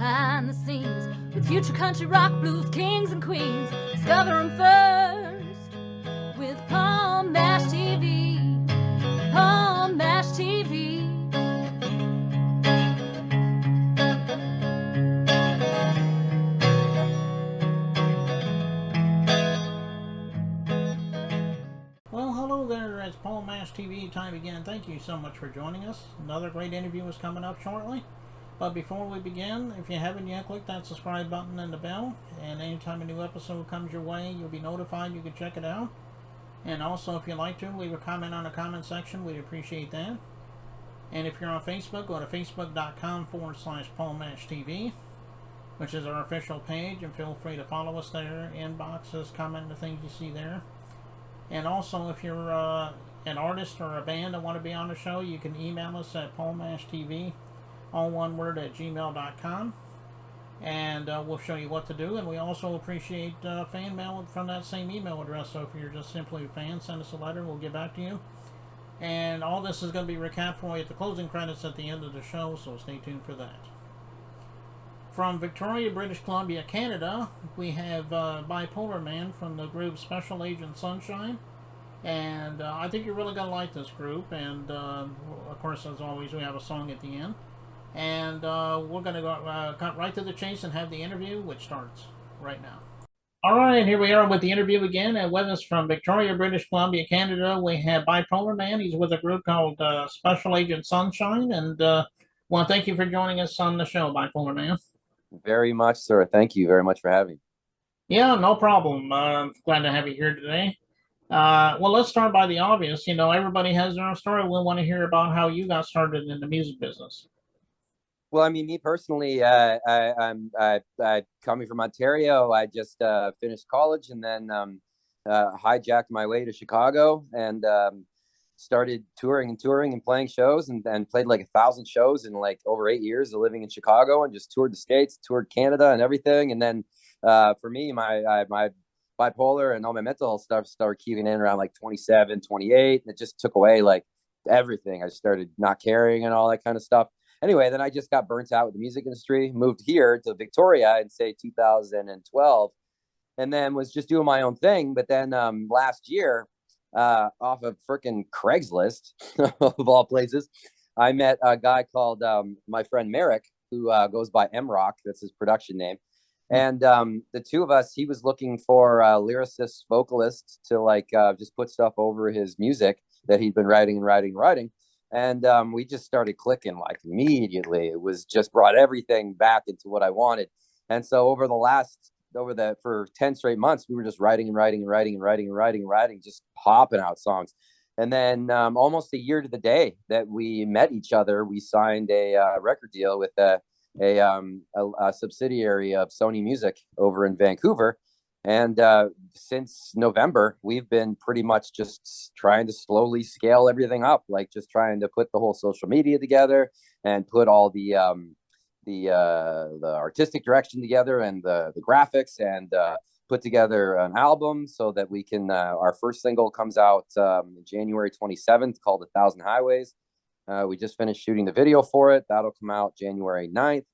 behind the scenes with future country rock blues kings and queens. Discover them first with Paul Mash TV. Paul Mash TV. Well, hello there. It's Paul Mash TV time again. Thank you so much for joining us. Another great interview is coming up shortly. But before we begin, if you haven't yet, click that subscribe button and the bell. And anytime a new episode comes your way, you'll be notified. You can check it out. And also, if you'd like to, leave a comment on the comment section. We'd appreciate that. And if you're on Facebook, go to facebook.com/PaulMashTV, which is our official page. And feel free to follow us there. Inboxes, comment the things you see there. And also, if you're an artist or a band that want to be on the show, you can email us at paulmashtv, all one word, at gmail.com. And we'll show you what to do. And we also appreciate fan mail from that same email address. So if you're just simply a fan, send us a letter. We'll get back to you. And all this is going to be recapped for you at the closing credits at the end of the show. So stay tuned for that. From Victoria, British Columbia, Canada, we have Bipolar Man from the group Special Agent Sunshine. And I think you're really going to like this group. And of course, as always, we have a song at the end. And we're going to go cut right to the chase and have the interview, which starts right now. All right, here we are with the interview again. And with us from Victoria, British Columbia, Canada, we have Bipolar Man. He's with a group called Special Agent Sunshine. And well, thank you for joining us on the show, Bipolar Man. Very much, sir. Thank you very much for having me. Yeah, no problem. Glad to have you here today. Well, let's start by the obvious. You know, everybody has their own story. We want to hear about how you got started in the music business. Well, I mean, me personally, I'm coming from Ontario. I just finished college and then hijacked my way to Chicago and started touring and playing shows and played like 1,000 shows in like over 8 years of living in Chicago, and just toured the States, toured Canada and everything. And then for me, my bipolar and all my mental health stuff started keying in around like 27, 28. And it just took away like everything. I started not caring and all that kind of stuff. Anyway, then I just got burnt out with the music industry, moved here to Victoria in, say, 2012, and then was just doing my own thing. But then last year, off of freaking Craigslist, of all places, I met a guy called my friend Merrick, who goes by M-Rock. That's his production name. And the two of us, he was looking for lyricists, vocalists to like just put stuff over his music that he'd been writing. And we just started clicking like immediately. It was just brought everything back into what I wanted. And so for 10 straight months, we were just writing, just popping out songs. And then almost a year to the day that we met each other, we signed a record deal with a subsidiary of Sony Music over in Vancouver. And since November, we've been pretty much just trying to slowly scale everything up, like just trying to put the whole social media together and put all the artistic direction together and the graphics, and put together an album so that we can, our first single comes out January 27th, called 1,000 Highways. We just finished shooting the video for it. That'll come out January 9th.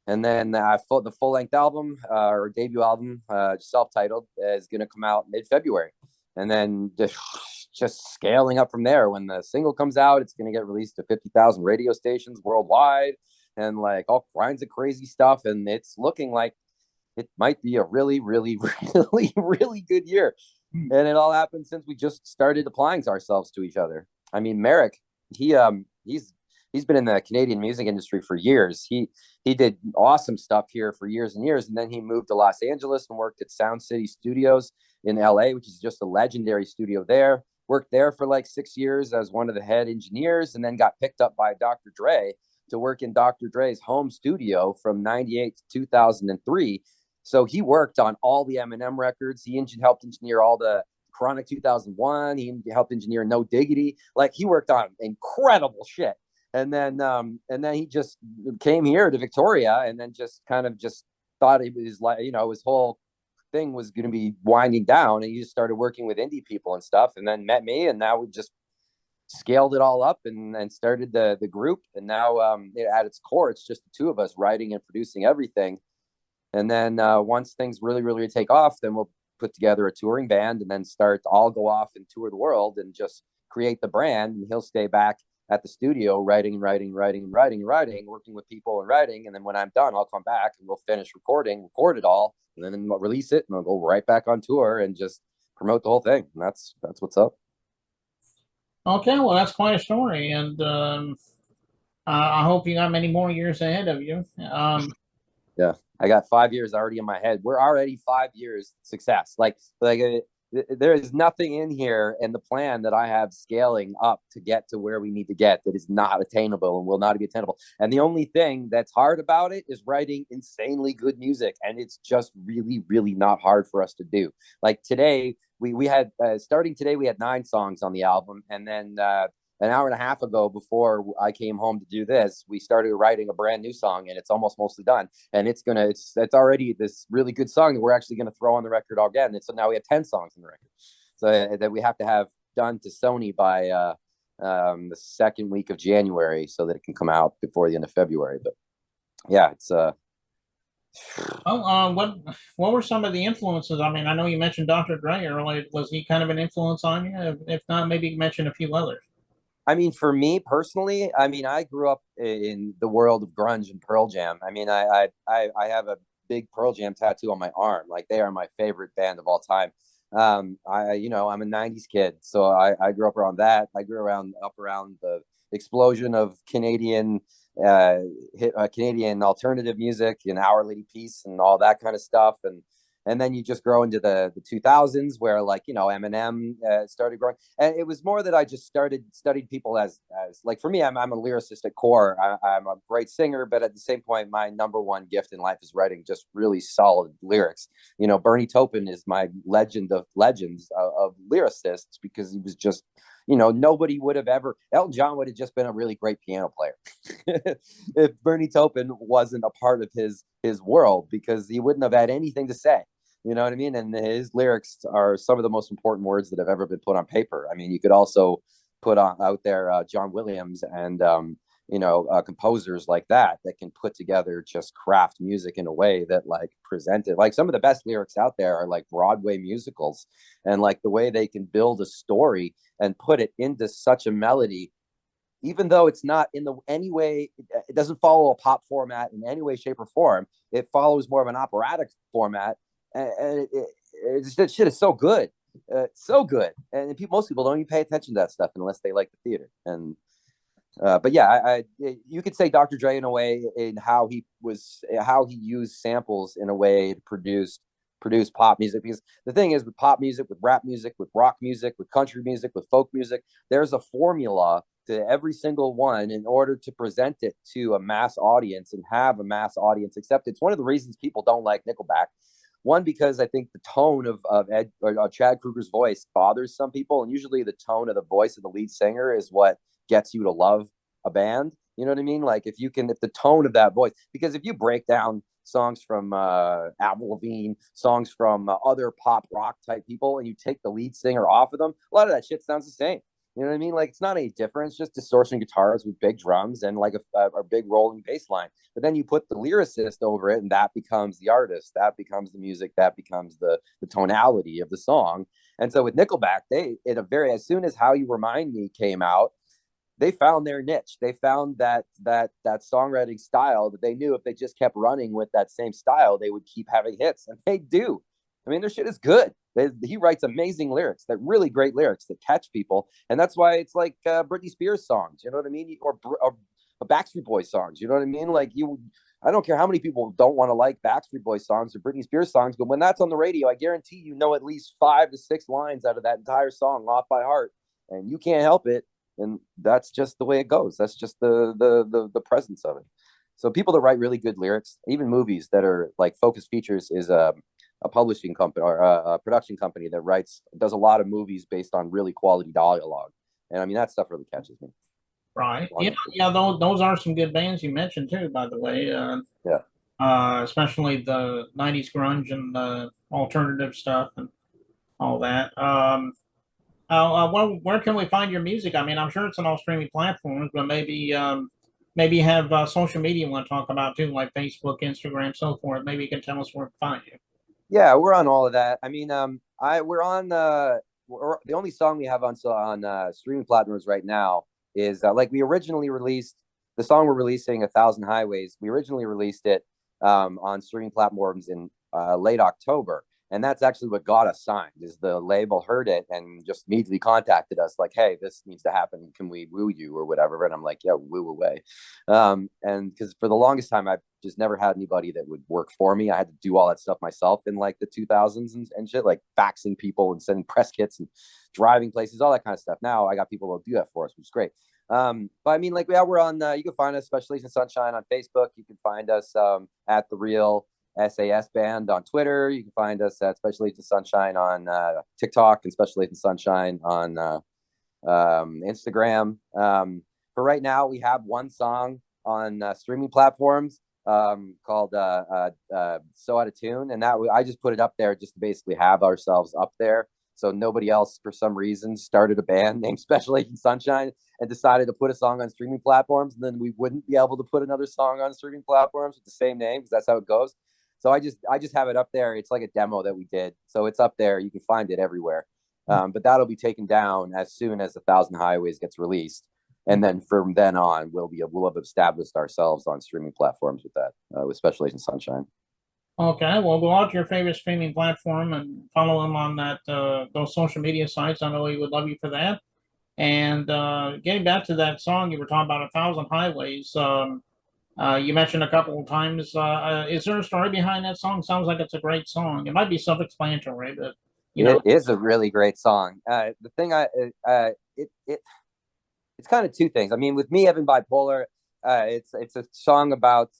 And then the full-length album, or debut album, self-titled, is going to come out mid-February. And then just scaling up from there. When the single comes out, it's going to get released to 50,000 radio stations worldwide and like all kinds of crazy stuff. And it's looking like it might be a really, really, really, really good year. And it all happened since we just started applying ourselves to each other. I mean, Merrick, he's been in the Canadian music industry for years. He did awesome stuff here for years and years. And then he moved to Los Angeles and worked at Sound City Studios in LA, which is just a legendary studio there. Worked there for like 6 years as one of the head engineers, and then got picked up by Dr. Dre to work in Dr. Dre's home studio from 98 to 2003. So he worked on all the Eminem records. He helped engineer all the Chronic 2001. He helped engineer No Diggity. Like, he worked on incredible shit. And then he just came here to Victoria, and then just kind of just thought it was like, you know, his whole thing was going to be winding down, and he just started working with indie people and stuff, and then met me, and now we just scaled it all up and started the group. And now at its core, it's just the two of us writing and producing everything. And then once things really, really take off, then we'll put together a touring band and then start to all go off and tour the world and just create the brand. And he'll stay back at the studio writing, working with people and writing. And then when I'm done, I'll come back and we'll finish recording, record it all, and then we'll release it and I'll go right back on tour and just promote the whole thing. And that's what's up. Okay, well, that's quite a story, and I hope you got many more years ahead of you. Yeah, I got 5 years already in my head. We're already 5 years success. There is nothing in here in the plan that I have scaling up to get to where we need to get that is not attainable and will not be attainable. And the only thing that's hard about it is writing insanely good music. And it's just really, really not hard for us to do. Like today, we had, starting today, we had 9 songs on the album. And then an hour and a half ago, before I came home to do this, we started writing a brand new song, and it's almost mostly done. And it's already this really good song that we're actually gonna throw on the record again. And so now we have 10 songs on the record, so that we have to have done to Sony by the second week of January, so that it can come out before the end of February. But yeah, it's Well, what were some of the influences? I mean, I know you mentioned Dr. Dre earlier. Was he kind of an influence on you? If not, maybe mention a few others. I mean, for me personally, I mean, I grew up in the world of grunge and Pearl Jam. I mean, I have a big Pearl Jam tattoo on my arm. Like, they are my favorite band of all time. I'm a 90s kid, so I grew up around that. I grew up around the explosion of Canadian Canadian alternative music and Our Lady Peace and all that kind of stuff. And then you just grow into the 2000s, where, like, Eminem started growing. And it was more that I just studied people as like, for me, I'm a lyricist at core. I'm a great singer, but at the same point, my number one gift in life is writing just really solid lyrics. Bernie Taupin is my legend of legends of lyricists, because he was just, nobody would have ever. Elton John would have just been a really great piano player if Bernie Taupin wasn't a part of his world, because he wouldn't have had anything to say. You know what I mean? And his lyrics are some of the most important words that have ever been put on paper. I mean, you could also put out there John Williams and composers like that can put together just craft music in a way that, like, presented, like, some of the best lyrics out there are like Broadway musicals, and like the way they can build a story and put it into such a melody, even though it's not any way, it doesn't follow a pop format in any way, shape, or form. It follows more of an operatic format, and that shit is so good, so good. And most people don't even pay attention to that stuff unless they like the theater. And but yeah, you could say Dr. Dre in a way, in how he used samples in a way to produce pop music. Because the thing is, with pop music, with rap music, with rock music, with country music, with folk music, there's a formula to every single one in order to present it to a mass audience and have a mass audience accept it. It's one of the reasons people don't like Nickelback. One, because I think the tone of Chad Kroeger's voice bothers some people, and usually the tone of the voice of the lead singer is what gets you to love a band. You know what I mean? Like, if the tone of that voice, because if you break down songs from Avril Lavigne, songs from other pop rock type people, and you take the lead singer off of them, a lot of that shit sounds the same. You know what I mean? Like, it's not any different. It's just distortion guitars with big drums and like a big rolling bass line. But then you put the lyricist over it, and that becomes the artist. That becomes the music. That becomes the tonality of the song. And so with Nickelback, as soon as How You Remind Me came out, they found their niche. They found that songwriting style that they knew if they just kept running with that same style, they would keep having hits, and they do. I mean, their shit is good. He writes amazing lyrics, that really great lyrics that catch people, and that's why it's like Britney Spears songs. You know what I mean? Or Backstreet Boys songs. You know what I mean? Like, I don't care how many people don't want to like Backstreet Boys songs or Britney Spears songs, but when that's on the radio, I guarantee you know at least 5 to 6 lines out of that entire song off by heart, and you can't help it. And that's just the way it goes. That's just the presence of it. So people that write really good lyrics, even movies that are like Focus Features is a publishing company or a production company that does a lot of movies based on really quality dialogue. And I mean, that stuff really catches me. Right. Yeah. Those are some good bands you mentioned too, by the way. Yeah. Especially the '90s grunge and the alternative stuff and all that. Well, where can we find your music? I mean, I'm sure it's on all streaming platforms, but maybe you have social media you want to talk about too, like Facebook, Instagram, so forth. Maybe you can tell us where to find you. Yeah, we're on all of that. I mean, we're on the only song we have on streaming platforms right now is like we originally released the song we're releasing, "A Thousand Highways." We originally released it on streaming platforms in late October, and that's actually what got us signed. Is the label heard it and just immediately contacted us like, "Hey, this needs to happen. Can we woo you or whatever?" And I'm like, "Yeah, woo away." And because for the longest time, I've just never had anybody that would work for me. I had to do all that stuff myself in like the 2000s and shit, like faxing people and sending press kits and driving places, all that kind of stuff. Now I got people to do that for us, which is great. But I mean, like, yeah, we're on, you can find us, Special Agent Sunshine on Facebook. You can find us at The Real SAS Band on Twitter. You can find us at Special Agent Sunshine on TikTok and Special Agent Sunshine on Instagram. For right now, we have one song on streaming platforms called So Out of Tune. And that I just put it up there just to basically have ourselves up there. So nobody else, for some reason, started a band named Special Agent Sunshine and decided to put a song on streaming platforms, and then we wouldn't be able to put another song on streaming platforms with the same name because that's how it goes. So I just have it up there. It's like a demo that we did, so it's up there. You can find it everywhere, but that'll be taken down as soon as "A Thousand Highways" gets released, and then from then on, we'll have established ourselves on streaming platforms with that with Special Agent Sunshine. Okay, well, go out to your favorite streaming platform and follow him on that those social media sites. I know he would love you for that. And getting back to that song you were talking about, "A Thousand Highways," you mentioned a couple of times. Is there a story behind that song? Sounds like it's a great song. It might be self-explanatory, but you know, It is a really great song. The thing it's kind of two things. I mean, with me having bipolar, it's a song about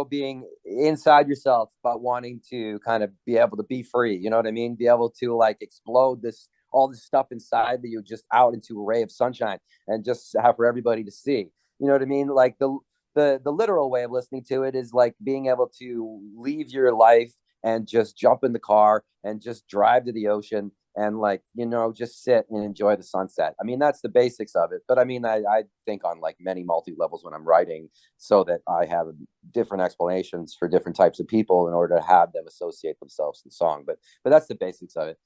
being inside yourself, about wanting to kind of be able to be free. You know what I mean? Be able to like explode all this stuff inside that you just out into a ray of sunshine and just have for everybody to see. You know what I mean? Like the literal way of listening to it is like being able to leave your life and just jump in the car and just drive to the ocean and like, just sit and enjoy the sunset. I mean, that's the basics of it. But I mean, I think on like many multi-levels when I'm writing so that I have different explanations for different types of people in order to have them associate themselves to the song. But that's the basics of it.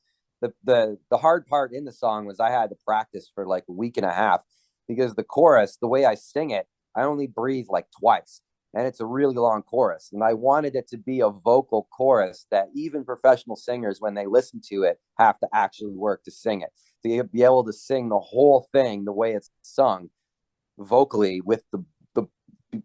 The hard part in the song was I had to practice for like a week and a half because the chorus, the way I sing it, I only breathe like twice. And it's a really long chorus. And I wanted it to be a vocal chorus that even professional singers, when they listen to it, have to actually work to sing it. To be able to sing the whole thing the way it's sung vocally with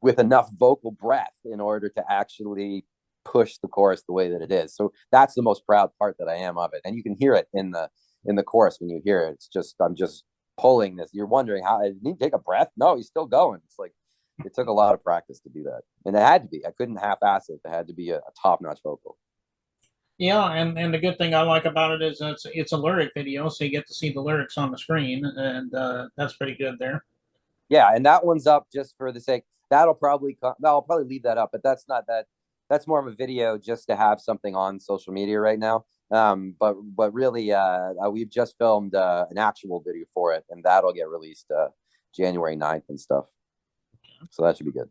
with enough vocal breath in order to actually push the chorus the way that it is. So that's the most proud part that I am of it. And you can hear it in the chorus when you hear it. It's just, I'm just pulling this. You're wondering how, did he take a breath? No, he's still going. It's like, it took a lot of practice to do that. And it had to be. I couldn't half-ass it. It had to be a top-notch vocal. yeah. And the good thing I like about it is it's a lyric video, so you get to see the lyrics on the screen, and that's pretty good there. Yeah, and that one's up just for the sake. I'll probably leave that up, but that's not that. That's more of a video just to have something on social media right now. But really, we've just filmed an actual video for it, and that'll get released January 9th and stuff. So that should be good.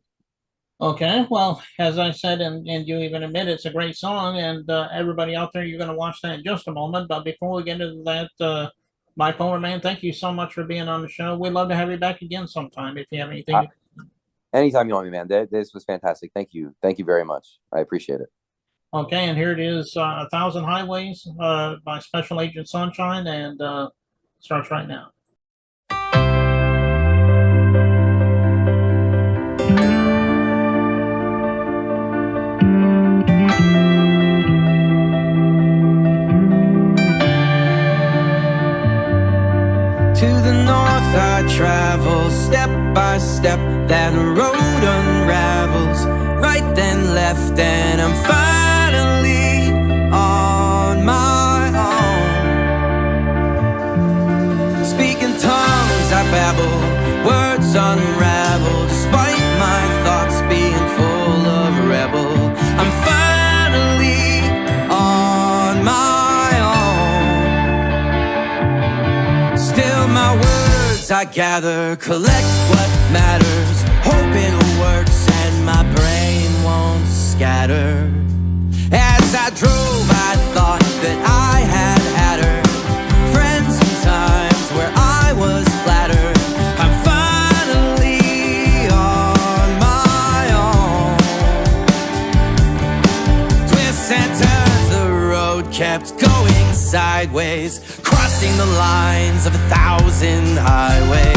Okay, well, as I said, and you even admit it's a great song, and everybody out there, you're going to watch that in just a moment. But before we get into that, Bipolar Man, thank you so much for being on the show. We'd love to have you back again sometime if you have anything. Anytime you want me, man. This was fantastic. Thank you. Thank you very much. I appreciate it. Okay, and here it is, "A Thousand Highways" by Special Agent Sunshine, and starts right now. To the north I travel, step by step, that road unravels, right then left, and I'm finally on my own. Speaking tongues I babble, words unravel, despite my thoughts being full of rebel. I'm finally on my own. gather, collect what matters, hope it works and my brain won't scatter. As I drove, I thought that I had her, friends and times where I was flattered. I'm finally on my own. Twists and turns, the road kept going sideways, crossing the lines of 1,000 highways.